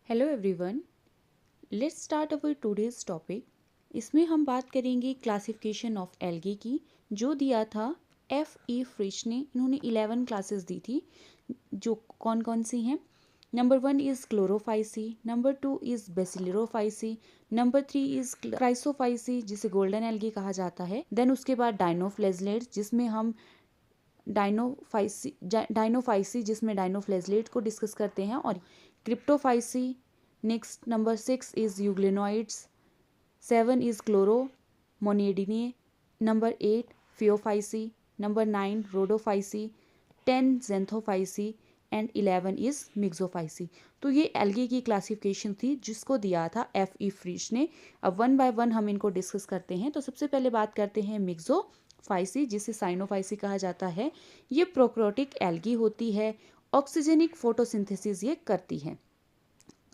Hello everyone, let's start our today's topic. इसमें हम बात करेंगे क्लासिफिकेशन ऑफ एल्गी की, जो दिया था F.E. फ्रिश ने। इन्होंने 11 क्लासेस दी थी, जो कौन कौन सी हैं। Number 1 is chlorophyceae, number 2 is bacillariophyceae, number 3 is chrysophyceae जिसे गोल्डन एल्गी कहा जाता है। देन उसके बाद डाइनोफ्लेजलेट्स जिसमें हम डाइनोफाइसी जिसमें डाइनोफ्लेजलेट को डिस्कस करते हैं, और cryptophyceae. Next number 6 is euglenoids, 7 is chloromonadineae, number 8 phaeophyceae, number 9 rhodophyceae, 10 xanthophyceae and 11 is myxophyceae. तो ये एल्गी की क्लासिफिकेशन थी जिसको दिया था F.E. फ्रिश ने। अब वन बाय वन हम इनको डिस्कस करते हैं। तो सबसे पहले बात करते हैं मिक्सोफाइसी, जिसे साइनोफाइसी कहा जाता है। ये प्रोकैरियोटिक एल्गी होती है, ऑक्सीजनिक फोटोसिंथेसिस ये करती है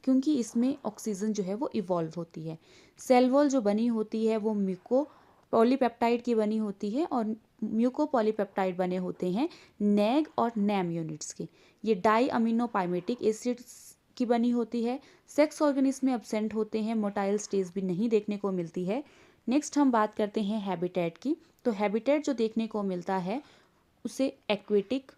क्योंकि इसमें ऑक्सीजन जो है वो इवॉल्व होती है। सेल वॉल जो बनी होती है वो म्यूको पॉलीपेप्टाइड की बनी होती है, और म्यूको पॉलीपेप्टाइड बने होते हैं नैग और नैम यूनिट्स के। ये डाई अमीनो पाइमेटिक एसिड्स की बनी होती है। सेक्स ऑर्गेनिज्म में एब्सेंट होते हैं, मोटाइल स्टेज भी नहीं देखने को मिलती है। नेक्स्ट हम बात करते हैं हैबिटेट की। तो हैबिटेट जो देखने को मिलता है उसे एक्वेटिक,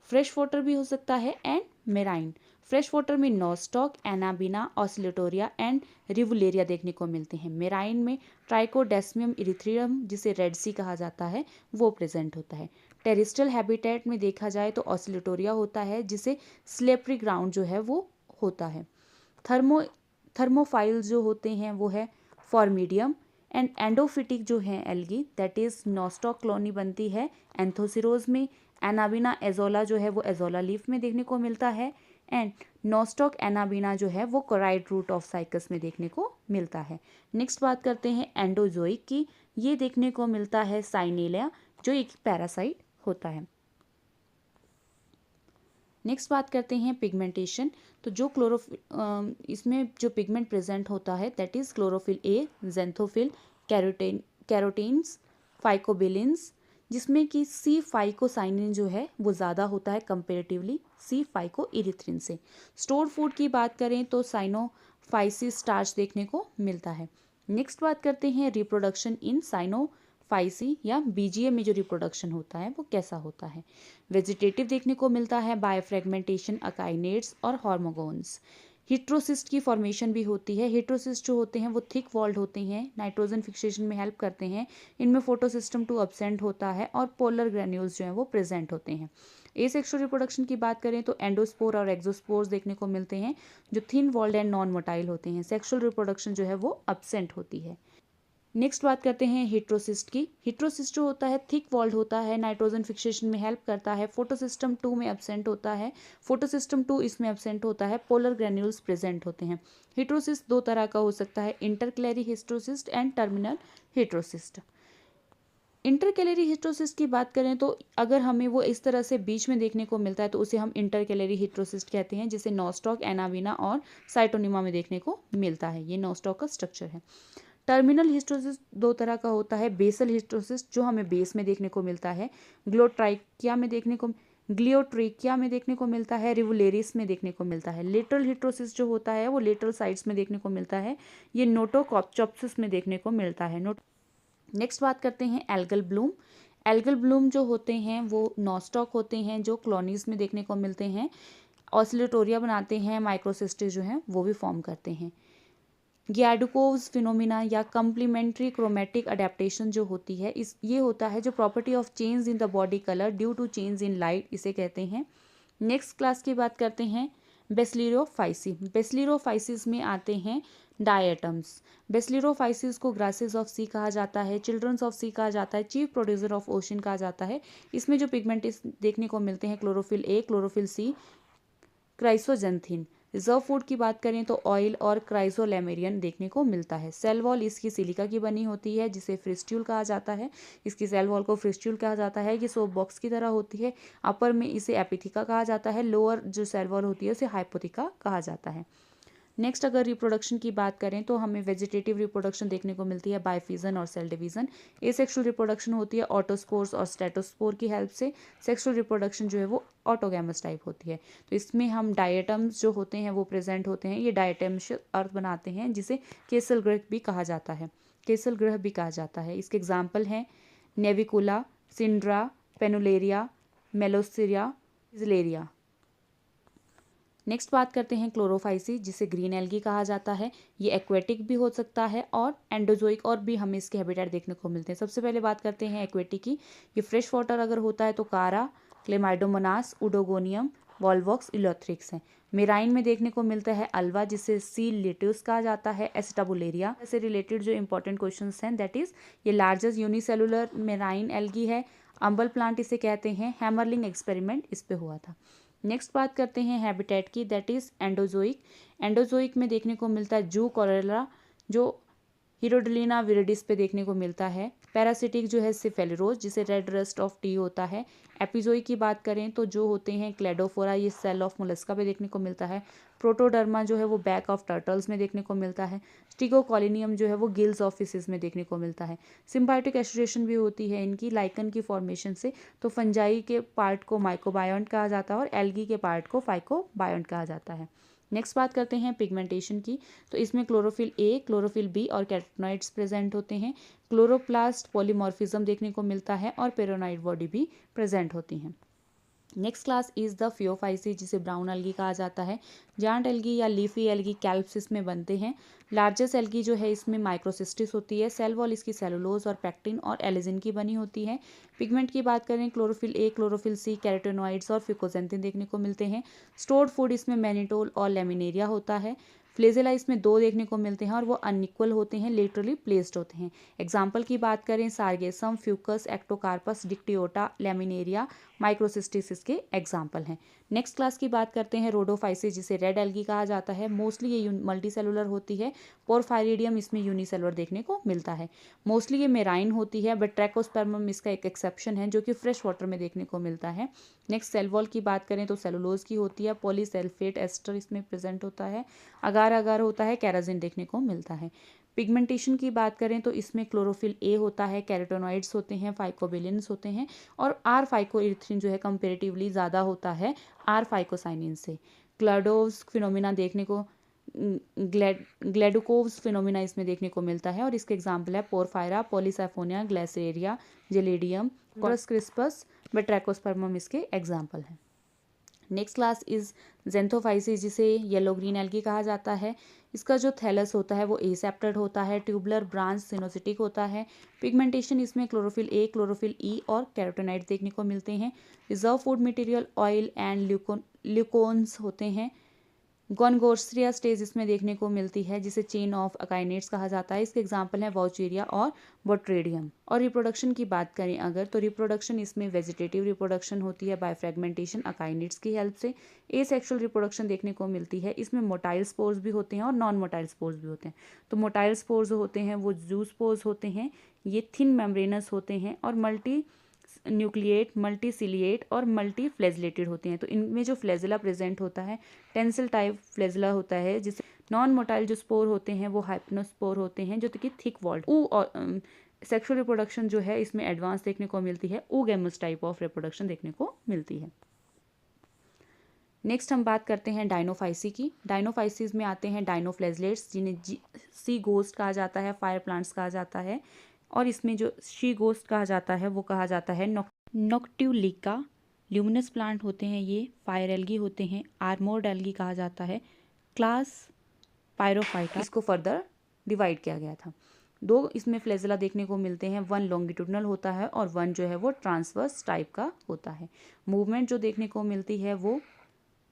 फ्रेश वाटर भी हो सकता है, एंड मेराइन। फ्रेश वाटर में नॉस्टॉक, एनाबिना, ऑसिलेटोरिया एंड रिवुलेरिया देखने को मिलते हैं। मेराइन में ट्राइकोडेस्मियम इरिथ्रियम जिसे रेड सी कहा जाता है वो प्रेजेंट होता है। टेरिस्ट्रियल हैबिटेट में देखा जाए तो ऑसिलेटोरिया होता है, जिसे स्लेपरी ग्राउंड जो है वो होता है। थर्मोफाइल जो होते हैं वो है फॉर्मीडियम, एंड एंडोफिटिक जो है algae that is nostoc colony बनती है एंथोसिरोज में। एनाबिना एजोला जो है वो एजोला लीफ में देखने को मिलता है, एंड नॉस्टॉक एनाबिना जो है वो कोराइड रूट ऑफ साइकस में देखने को मिलता है। नेक्स्ट बात करते हैं एंडोजोइक की। ये देखने को मिलता है साइनेलिया, जो एक पैरासाइट होता है। नेक्स्ट बात करते हैं पिगमेंटेशन। तो जो इसमें जो पिगमेंट प्रेजेंट होता है that is chlorophyll A, xanthophyll, carotenes, phycobilins, जिसमें कि सी फाइकोसाइनिन जो है वो ज़्यादा होता है कंपेरेटिवली सी फाइको इरिथ्रिन से। स्टोर फूड की बात करें तो साइनोफाइसिस स्टार्च देखने को मिलता है। नेक्स्ट बात करते हैं रिप्रोडक्शन इन साइनोफाइसी या बीजीए में जो रिप्रोडक्शन होता है वो कैसा होता है। वेजिटेटिव देखने को मिलता है बाय फ्रेगमेंटेशन, अकाइनेट्स और हार्मोगोन्स। हिट्रोसिस्ट की फॉर्मेशन भी होती है। हिट्रोसिस्ट जो होते हैं वो थिक वॉल्ड होते हैं, नाइट्रोजन फिक्सेशन में हेल्प करते हैं। इनमें फोटोसिस्टम 2 एब्सेंट होता है, और पोलर ग्रेन्यूल्स जो हैं वो प्रेजेंट होते हैं। एसेक्सुअल रिप्रोडक्शन की बात करें तो एंडोस्पोर और एक्सोस्पोर्स देखने को मिलते हैं, जो thin walled and non motile होते हैं। सेक्सुअल रिप्रोडक्शन जो है वो एब्सेंट होती है। नेक्स्ट बात करते हैं हिट्रोसिस्ट की। हिट्रोसिस्ट जो होता है थिक वॉल्ड होता है, नाइट्रोजन फिक्सेशन में हेल्प करता है, फोटोसिस्टम 2 में एब्सेंट होता है। फोटोसिस्टम 2 इसमें एब्सेंट होता है, पोलर ग्रेन्यूल्स प्रेजेंट होते हैं। हिट्रोसिस्ट दो तरह का हो सकता है, इंटरक्लेरी हिस्ट्रोसिस्ट एंड टर्मिनल हिट्रोसिस्ट। इंटरकैलरी हिस्ट्रोसिस्ट की बात करें तो अगर हमें वो इस तरह से बीच में देखने को मिलता है तो उसे हम इंटरकैलरी हिस्ट्रोसिस्ट कहते हैं, जिसे नॉस्टॉक, एनाबिना और साइटोनिमा में देखने को मिलता है। ये नॉस्टॉक का स्ट्रक्चर है। टर्मिनल हिस्टोसिस दो तरह का होता है, बेसल हिस्टोसिस जो हमें बेस में देखने को मिलता है, ग्लियोट्राइकिया में देखने को मिलता है, रिवुलेरिस में देखने को मिलता है। लेटरल हिस्टोसिस जो होता है वो लेटरल साइड्स में देखने को मिलता है, ये नोटोकॉप्चोप्सिस में देखने को मिलता है। नेक्स्ट बात करते हैं एल्गल ब्लूम। एल्गल ब्लूम जो होते हैं वो नॉस्टॉक होते हैं, जो कॉलोनीज में देखने को मिलते हैं, ऑसिलेटोरिया बनाते हैं, माइक्रोसिस्टिस जो हैं वो भी फॉर्म करते हैं। ग्याडुकोव्स फिनोमिना या कंप्लीमेंट्री क्रोमेटिक अडेप्टेशन जो होती है, इस ये होता है जो property of change in the body colour due to change in light, इसे कहते हैं। नेक्स्ट क्लास की बात करते हैं बेसिलिरोफाइसी। बेसिलिरोफाइसिस में आते हैं डायटम्स। बेसिलिरोफाइसिस को ग्रासेस ऑफ सी कहा जाता है, चिल्ड्रंस ऑफ सी कहा जाता है, चीफ प्रोड्यूसर ऑफ ओशन कहा जाता है। इसमें जो पिगमेंट देखने को मिलते हैं chlorophyll A, chlorophyll C, क्राइसोजेंथिन। Reserve food की बात करें तो ऑयल और क्राइसोलेमेरियन देखने को मिलता है। सेल वॉल इसकी सिलिका की बनी होती है, जिसे फ्रिस्ट्यूल कहा जाता है। इसकी सेल वॉल को फ्रिस्ट्यूल कहा जाता है। ये सोप बॉक्स की तरह होती है। अपर में इसे एपिथिका कहा जाता है, लोअर जो सेल वॉल होती है उसे हाइपोथिका कहा जाता है। नेक्स्ट अगर रिप्रोडक्शन की बात करें तो हमें वेजिटेटिव रिप्रोडक्शन देखने को मिलती है बाय फिजन और सेल डिवीजन। एसेक्सुअल रिप्रोडक्शन होती है ऑटोस्पोर्स और स्टेटोस्पोर की हेल्प से। सेक्सुअल रिप्रोडक्शन जो है वो ऑटोगैमस टाइप होती है। तो इसमें हम डायटम्स जो होते हैं वो प्रेजेंट होते हैं, ये डायटम्स अर्थ बनाते हैं जिसे केसल ग्रह भी कहा जाता है, केसल ग्रह भी कहा जाता है। इसके एग्जाम्पल हैं नेविकुला, सिंड्रा, पेनुलेरिया, मेलोसिरिया, इजलेरिया। नेक्स्ट बात करते हैं क्लोरोफाइसी, जिसे ग्रीन एल्गी कहा जाता है। ये एक्वेटिक भी हो सकता है और एंडोजोइक, और भी हमें इसके हैबिटेट देखने को मिलते हैं। सबसे पहले बात करते हैं एक्वेटिक की। ये फ्रेश वाटर अगर होता है तो कारा, क्लेमाइडोमोनास, उडोगोनियम, वॉल्वॉक्स, इलोथ्रिक्स है। मेराइन में देखने को मिलता है अल्वा, जिसे सी लिट्यूस कहा जाता है, एसिटाबुलेरिया से रिलेटेड जो इंपॉर्टेंट क्वेश्चंस हैं दैट इज ये लार्जेस्ट यूनिसेलुलर मेराइन एल्गी है। अंबल प्लांट इसे कहते हैं। हैमरलिंग एक्सपेरिमेंट इस पे हुआ था। नेक्स्ट बात करते हैं हैबिटेट की, दैट इज एंडोजोइक। एंडोजोइक में देखने को मिलता है जू कोरेला, जो हीरोडलिना विरिडिस पे देखने को मिलता है। पैरासिटिक जो है सिफेलिरोज, जिसे रेड रस्ट ऑफ टी होता है। एपिजोइक की बात करें तो जो होते हैं क्लेडोफोरा, ये सेल ऑफ मोलस्का पे देखने को मिलता है। प्रोटोडर्मा जो है वो बैक ऑफ टर्टल्स में देखने को मिलता है। स्टिगोकॉलिनियम जो है वो गिल्स ऑफ फिशेस में देखने को मिलता है। सिम्बायोटिक एसोसिएशन भी होती है इनकी लाइकन की फॉर्मेशन से। तो फंजाई के पार्ट को माइकोबायोंट कहा जाता है और एल्गी के पार्ट को फाइकोबायोंट कहा जाता है। नेक्स्ट बात करते हैं पिगमेंटेशन की। तो इसमें क्लोरोफिल ए, क्लोरोफिल बी और कैरोटिनॉइड्स प्रेजेंट होते हैं। क्लोरोप्लास्ट पॉलीमॉर्फिज्म देखने को मिलता है और पेरोनाइड बॉडी भी प्रेजेंट होती हैं। Next class is the Phaeophyceae, जिसे ब्राउन एल्गी कहा जाता है। जांट एल्गी या लीफी एल्गी कैल्प्सिस में बनते हैं। लार्जेस्ट एल्गी जो है इसमें माइक्रोसिस्टिस होती है। सेल वॉल इसकी सेलुलोज और पैक्टिन और एलिजिन की बनी होती है। पिगमेंट की बात करें, chlorophyll A, chlorophyll C, carotenoids और फिकोजेंथिन देखने को मिलते हैं। स्टोर्ड फूड इसमें मैनिटोल और लेमिनेरिया होता है। फ्लेजेला इसमें दो देखने को मिलते हैं और वो अनइक्वल होते हैं, लेटरली प्लेस्ड होते हैं। एग्जाम्पल की बात करें, sargassum, Fucus, Ectocarpus, Dictyota, laminaria, Microcystis इसके एग्जाम्पल हैं। नेक्स्ट क्लास की बात करते हैं रोडोफाइसिस, जिसे रेड एल्गी कहा जाता है। मोस्टली ये मल्टी सेलुलर होती है। पोरफायरिडियम इसमें यूनिसेलुलर देखने को मिलता है। मोस्टली ये मेराइन होती है, बट ट्रैकोस्पर्मम इसका एक एक्सेप्शन है जो कि फ्रेश वाटर में देखने को मिलता है। नेक्स्ट सेल वॉल की बात करें तो सेलुलोज की होती है। पॉलीसल्फेट एस्टर इसमें प्रेजेंट होता है। अगार अगार होता है, केराजिन देखने को मिलता है। पिगमेंटेशन की बात करें तो इसमें क्लोरोफिल ए होता है, कैरोटिनॉइड्स होते हैं, फाइकोबिलिन्स होते हैं और आर फाइकोइरिथ्रिन जो है कंपेरेटिवली ज़्यादा होता है आर फाइकोसाइनिन से। क्लाडोव्स फिनोमिना देखने को ग्लैडुकोव्स फिनोमिना इसमें देखने को मिलता है और इसके एग्जाम्पल है पोरफायरा, पॉलीसाइफोनिया, ग्लेसेरिया, जेलेडियम, कोरस क्रिस्पस, बेट्रैकोस्पर्मम इसके एग्जाम्पल हैं। नेक्स्ट क्लास इज जेंथोफाइसिस, जिसे येलो ग्रीन एल्गी कहा जाता है। इसका जो थैलस होता है वो एसेप्टेड होता है। ट्यूबुलर ब्रांच सिनोसिटिक होता है। पिगमेंटेशन इसमें क्लोरोफिल ए, क्लोरोफिल ई और कैरोटिनॉइड देखने को मिलते हैं। Reserve food material oil and leucosin होते हैं। गोनगोर्सिया स्टेज इसमें देखने को मिलती है, जिसे चेन ऑफ अकाइनेट्स कहा जाता है। इसके एग्जाम्पल हैं वाउचेरिया और बोट्रेडियम। और रिप्रोडक्शन की बात करें अगर, तो रिप्रोडक्शन इसमें वेजिटेटिव रिप्रोडक्शन होती है बाय फ्रेगमेंटेशन अकाइनेट्स की हेल्प से। एसेक्सुअल रिप्रोडक्शन देखने को मिलती है, इसमें मोटाइल स्पोर्स भी होते हैं और नॉन मोटाइल स्पोर्स भी होते हैं। तो मोटाइल स्पोर्स होते हैं वो जू स्पोर्स होते हैं, ये थिन मेम्ब्रेनस होते हैं और मल्टी न्यूक्लिएट, मल्टीसिलिएट और मल्टी फ्लैजिलेटेड होते हैं। तो इनमें जो फ्लैजिला प्रेजेंट होता है टेंसिल टाइप फ्लैजिला होता है। जिससे नॉन मोटाइल जो स्पोर होते हैं वो हाइप्नोस्पोर होते हैं जो कि थिक वॉल्ड। और सेक्सुअल रिप्रोडक्शन जो है इसमें एडवांस देखने को मिलती है। oogamous टाइप ऑफ रिप्रोडक्शन देखने को मिलती है। नेक्स्ट हम बात करते हैं डायनोफाइसी की। डायनोफाइसिस में आते हैं डायनोफ्लैजिलेट्स, जिन्हें सी गोस्ट कहा जाता है, फायर प्लांट्स कहा जाता है। और इसमें जो शी गोस्ट कहा जाता है वो कहा जाता है नॉक्ट्यूलिका। ल्यूमिनस प्लांट होते हैं ये, फायर एल्गी होते हैं, आर्मोर्ड एल्गी कहा जाता है। क्लास पायरोफाइटा, इसको फर्दर डिवाइड किया गया था। दो इसमें फ्लैजिला देखने को मिलते हैं, वन लॉन्गिट्यूडनल होता है और वन जो है वो ट्रांसवर्स टाइप का होता है। मूवमेंट जो देखने को मिलती है वो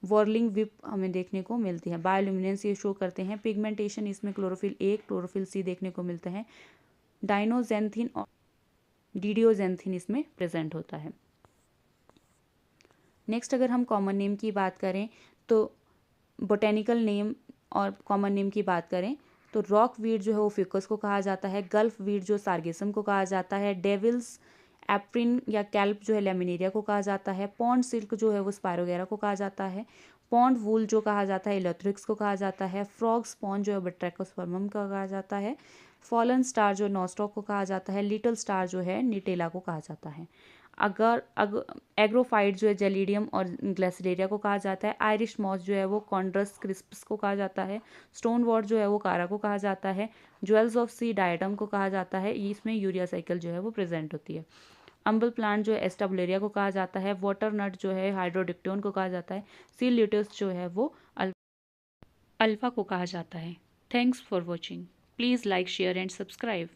वॉर्लिंग विप हमें देखने को मिलती है। बायोल्यूमिनेंस ये शो करते हैं। पिगमेंटेशन इसमें क्लोरोफिल ए, क्लोरोफिल सी देखने को मिलता है। डाइनोजेंथिन और डीडियोजेंथिन इसमें प्रेजेंट होता है। नेक्स्ट अगर हम कॉमन नेम की बात करें तो बोटेनिकल नेम और कॉमन नेम की बात करें तो रॉक वीड जो है वो फिकस को कहा जाता है। गल्फ वीड जो सार्गेसम को कहा जाता है। डेविल्स एप्रिन या कैल्प जो है लेमिनेरिया को कहा जाता है। पॉन्ड सिल्क जो है वो स्पायरोगेरा को कहा जाता है। पॉन्ड वूल जो कहा जाता है इलेक्ट्रिक्स को कहा जाता है। फ्रॉग स्पॉन जो है बट्रैकोस्पर्मम का कहा जाता है। फॉलन स्टार जो नॉस्टॉक को कहा जाता है। लिटिल स्टार जो है निटेला को कहा जाता है। एग्रोफाइट जो है जेलिडियम और ग्लेसिडेरिया को कहा जाता है। आयरिश मॉस जो है वो कॉन्ड्रस क्रिस्प्स को कहा जाता है। स्टोन वॉर जो है वो कारा को कहा जाता है। ज्वेल्स ऑफ सी डायटम को कहा जाता है, इसमें यूरिया साइकिल जो है वो प्रेजेंट होती है। अम्बल प्लांट जो है एस्टाबुलेरिया को कहा जाता है। वाटर नट जो है हाइड्रोडिक्टोन को कहा जाता है। सी ल्यूटस जो है वो अल्फा को कहा जाता है। Thanks for watching. Please like share and subscribe.